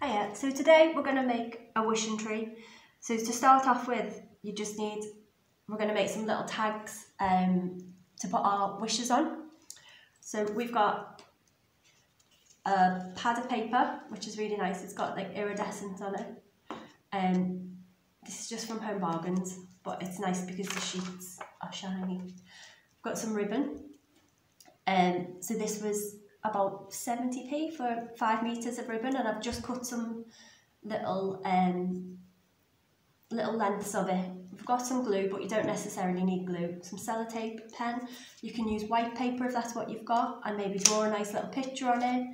Hiya, so today we're going to make a wishing tree. So to start off with, we're going to make some little tags to put our wishes on. So we've got a pad of paper, which is really nice. It's got like iridescent on it. This is just from Home Bargains, but it's nice because the sheets are shiny. I've got some ribbon. So this was about 70p for 5 meters of ribbon, and I've just cut some little lengths of it. We've got some glue, but you don't necessarily need glue. Some sellotape, pen. You can use white paper if that's what you've got, and maybe draw a nice little picture on it.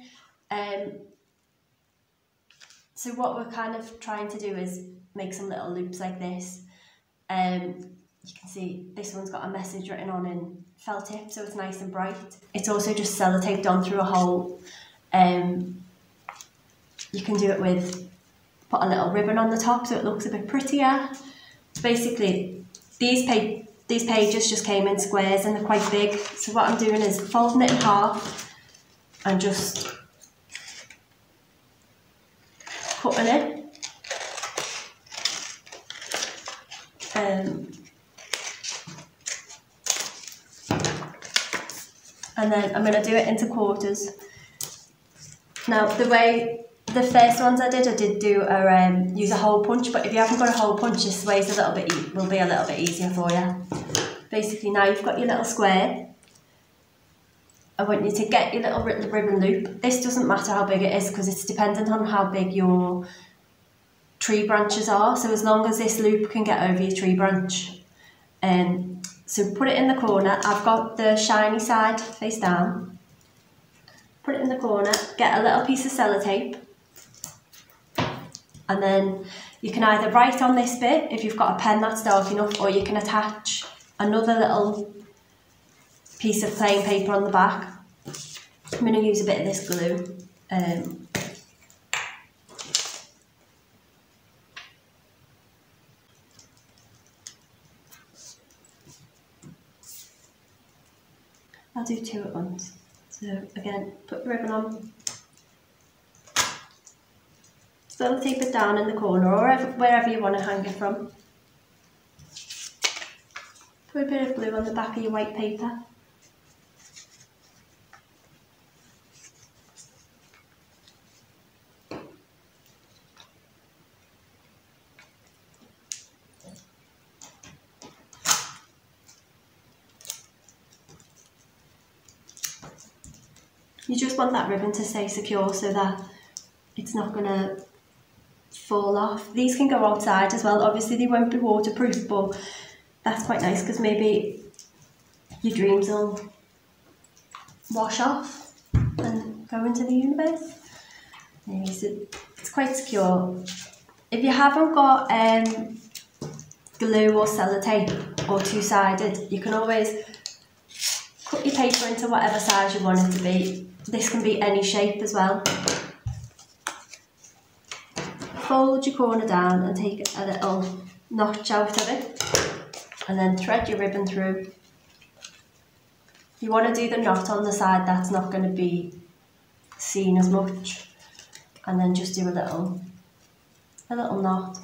So what we're kind of trying to do is make some little loops like this. You can see this one's got a message written on in felt tip, so it's nice and bright. It's also just sellotaped on through a hole. You can do it with, put a little ribbon on the top so it looks a bit prettier. Basically, these pages just came in squares and they're quite big. So what I'm doing is folding it in half and just cutting it. And then I'm going to do it into quarters. Now, the first ones I did do use a hole punch, but if you haven't got a hole punch, this way will be a little bit easier for you. Basically, now you've got your little square. I want you to get your little ribbon loop. This doesn't matter how big it is because it's dependent on how big your tree branches are. So as long as this loop can get over your tree branch. So put it in the corner. I've got the shiny side face down. Put it in the corner, get a little piece of sellotape, and then you can either write on this bit if you've got a pen that's dark enough, or you can attach another little piece of plain paper on the back. I'm going to use a bit of this glue. I'll do 2 at once. So again, put the ribbon on, sellotape it down in the corner or wherever you want to hang it from. Put a bit of glue on the back of your white paper. You just want that ribbon to stay secure so that it's not going to fall off. These can go outside as well. Obviously they won't be waterproof, but that's quite nice because maybe your dreams will wash off and go into the universe. Anyway, so it's quite secure. If you haven't got glue or sellotape or two-sided, you can always cut your paper into whatever size you want it to be. This can be any shape as well. Fold your corner down and take a little notch out of it, and then thread your ribbon through. You want to do the knot on the side that's not going to be seen as much, and then just do a little knot.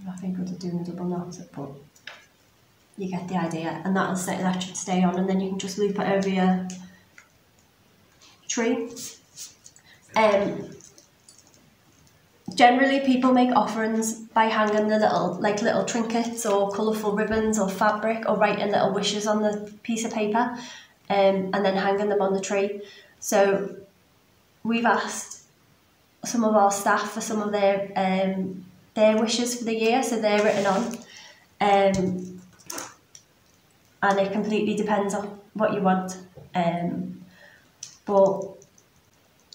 I think I'm doing a double knot, but you get the idea, and that should stay on, and then you can just loop it over your tree. Generally, people make offerings by hanging the little trinkets or colourful ribbons or fabric, or writing little wishes on the piece of paper, and then hanging them on the tree. So we've asked some of our staff for some of their wishes for the year, so they're written on, and it completely depends on what you want, but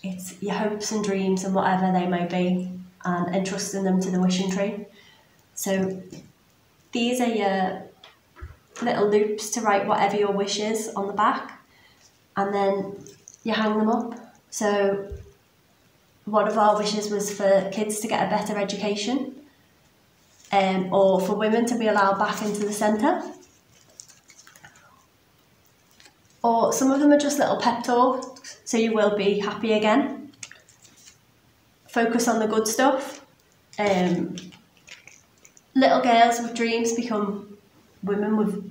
it's your hopes and dreams and whatever they may be, and entrusting them to the wishing tree. So these are your little loops to write whatever your wish is on the back, and then you hang them up. So one of our wishes was for kids to get a better education. or for women to be allowed back into the centre. Or some of them are just little pep talks, so you will be happy again. Focus on the good stuff. Little girls with dreams become women with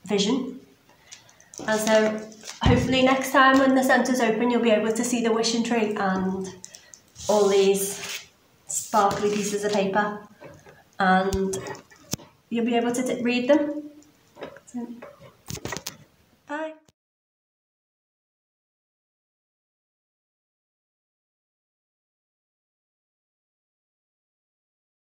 vision. And so hopefully next time when the centre's open, you'll be able to see the wishing tree and all these sparkly pieces of paper, and you'll be able to read them. So